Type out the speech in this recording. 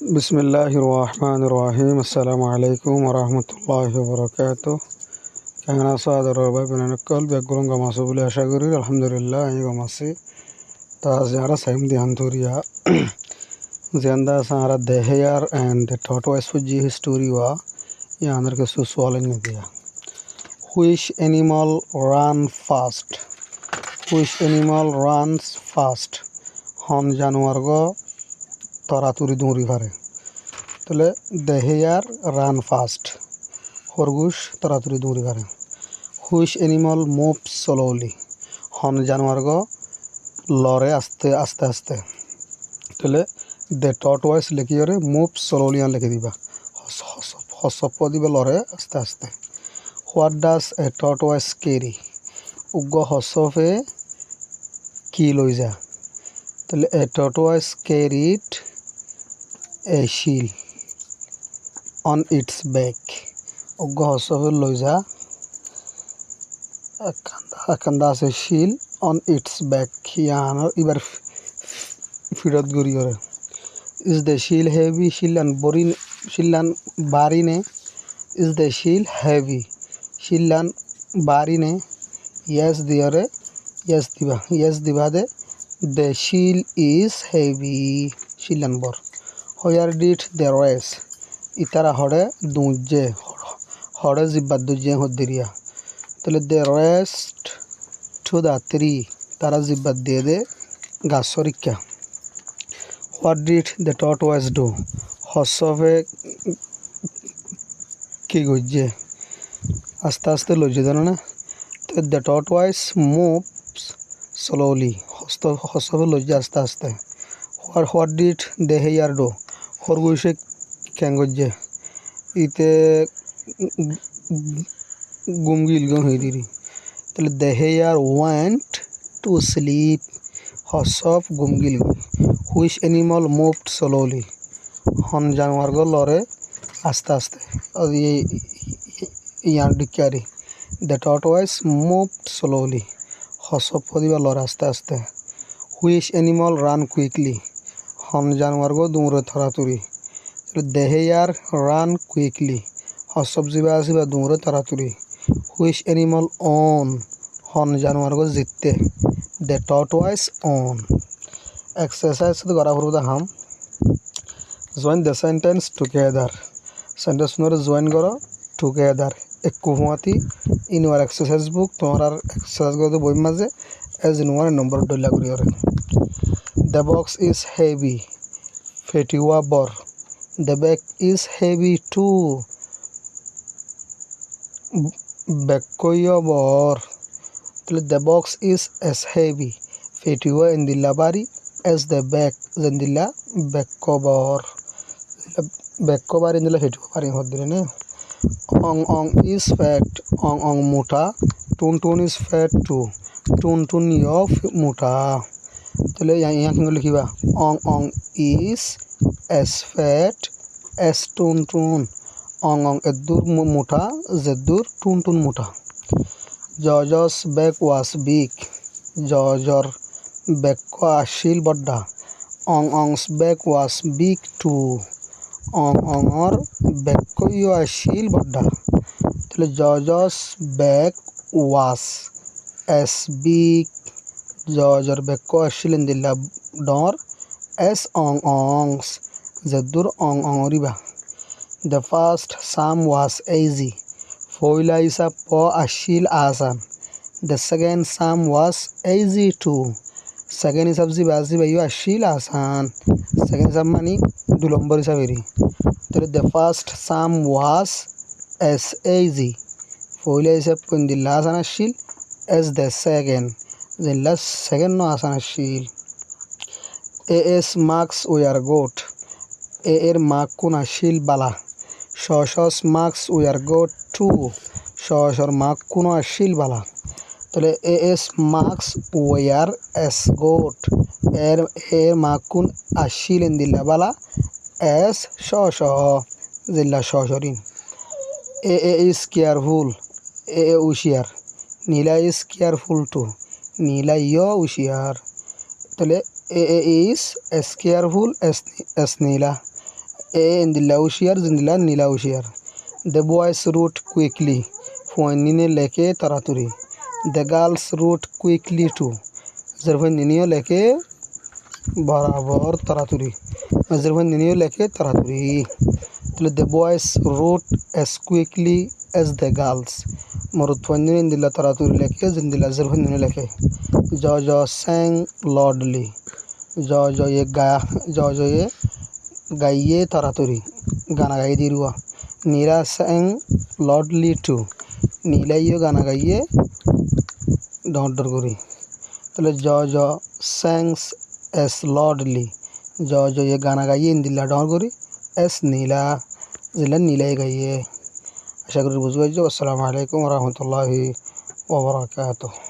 Bismillahirrahmanirrahim. Assalamualaikum warahmatullahi wabarakatuh. Kana saadar rabbi benakal begulunga masubuli ashaguri alhamdulillah ayiga masi ta ziara saimdi anturiya zianda sara dehayar and the tortoise fuji history wa ya andar ke suswalen nidiya. Which animal run fast? Which animal runs fast? Hon januar go তরাতুরি দৌড়ি পারে তাহলে দেহেয়ার run fast খরগোশ তরাতুরি দৌড়ি পারে which animal move slowly হন জানোয়ার গো লড়ে আস্তে আস্তে আস্তে তাহলে দে টর্টওয়াইস লিখি করে মুভ স্লোলি আন লিখে দিবা হসপ দিবা লড়ে আস্তে আস্তে হোয়াট ডাজ এ টর্টওয়াইস ক্যারি উগ্র হসফে কি লই যা তাহলে এ টর্টওয়াইস carried a shield on its back oggo hosofel loiza akanda ase shield on its back yana ibar firot guri ore is the shield heavy shillan barine is the shield heavy shillan barine yes diore yes diba de the shield is heavy shillan bor Where did they race? Itara hore dunje hore zibad dunje hodiriya. Tale they raced to the tree. Tara zibad de gasorikya. What did the tortoise do? Hosove ki gujje. Aste aste loje dano na. The tortoise moves slowly. Hosove loje aste aste. What did the hare do? খরগোশে কেন গজ্জে ইতে গুমগিল গম হয়ে দিরি তাহলে the hare went to sleep হসব গুমগিল which animal moved slowly হন জানোয়ার গো লড়ে আস্তে আস্তে ইয়ান ডিকারি the tortoise moved slowly হসব দিবা লড়ে আস্তে আস্তে which animal ran quickly হন জানোয়ার গো দৌড়ে তাড়াতাড়ি the hare ran quickly হসব জিবা আসিবা দৌড়ে তাড়াতাড়ি which animal on হন জানোয়ার গো জিততে the tortoise on exercise to করা হলো হাম join the sentence together sentence নরে join করো together এক কুহুয়াতি in your exercise book তোমার exercise করতে বই মাঝে as in one number ডলা করি ওরে The box is heavy. Fetiwa bor. The bag is heavy too. Bekkoyo bor. The box is as heavy. Fetiwa indilla bari as the bag. Zindilla bekko bor. Bekko bari indilla fetiwa bari hodire ne. Ong is fat. Ong muta. Tun is fat too. Tun yo muta. তাহলে यहाँ কি লিখিবা অং is as fat as টুন এদুর মোটা জেদুর টুন মোটা জর্জ's back was big জর্জর back আছিল বড্ডা অং's back was big too অংর বেকইও আছিল বড্ডা তাহলে জর্জ's back was as big জর্জর বেক আছিল দিলা ডর as ongs জেদুর অংরিবা The first psalm was easy. Foila isa po ashil asan. The second psalm was easy too. Second is sabzi bazi bayu ashil asan. Second is mani dulombar isa veri. The first psalm was as easy. Foila isa pundilla asan ashil as the second. The last second no asan ashil. As marks we are good. Mark kun ashil bala. Shoshos marks we are good too. Shoshor mark kuno ashil bala. Tole as marks we are as good. Mark kun ashil indilla bala as shosho zilla shoshorin. Is careful. Ushiyar. Nila is careful too. Nila yo ushiyar. Tole is as careful as Nila. A. Indilla Ushiar, Zindilla Nila Ushiar. The boys wrote quickly. Fuanine leke taraturi. The girls wrote quickly too. Zervanino leke barabar taraturi. Zervanino leke taraturi. The boys wrote as quickly as the girls. Marutwanine indilla taraturi leke zindilla zervanino leke. Jojo sang loudly. Jojo ye गाइए तारातुरी गाना गाई दिरुआ नीला sang loudly too नीला यो गाना गाइए डॉन्टर करी तले jaw sangs as loudly jaw ये गाना गाइए इंदिला डॉन करी as नीला जिला नीला ये गाइए आशा करी बुझ गए जो अस्सलाम वालेकुम व रहमतुल्लाहि व बरकातुहू।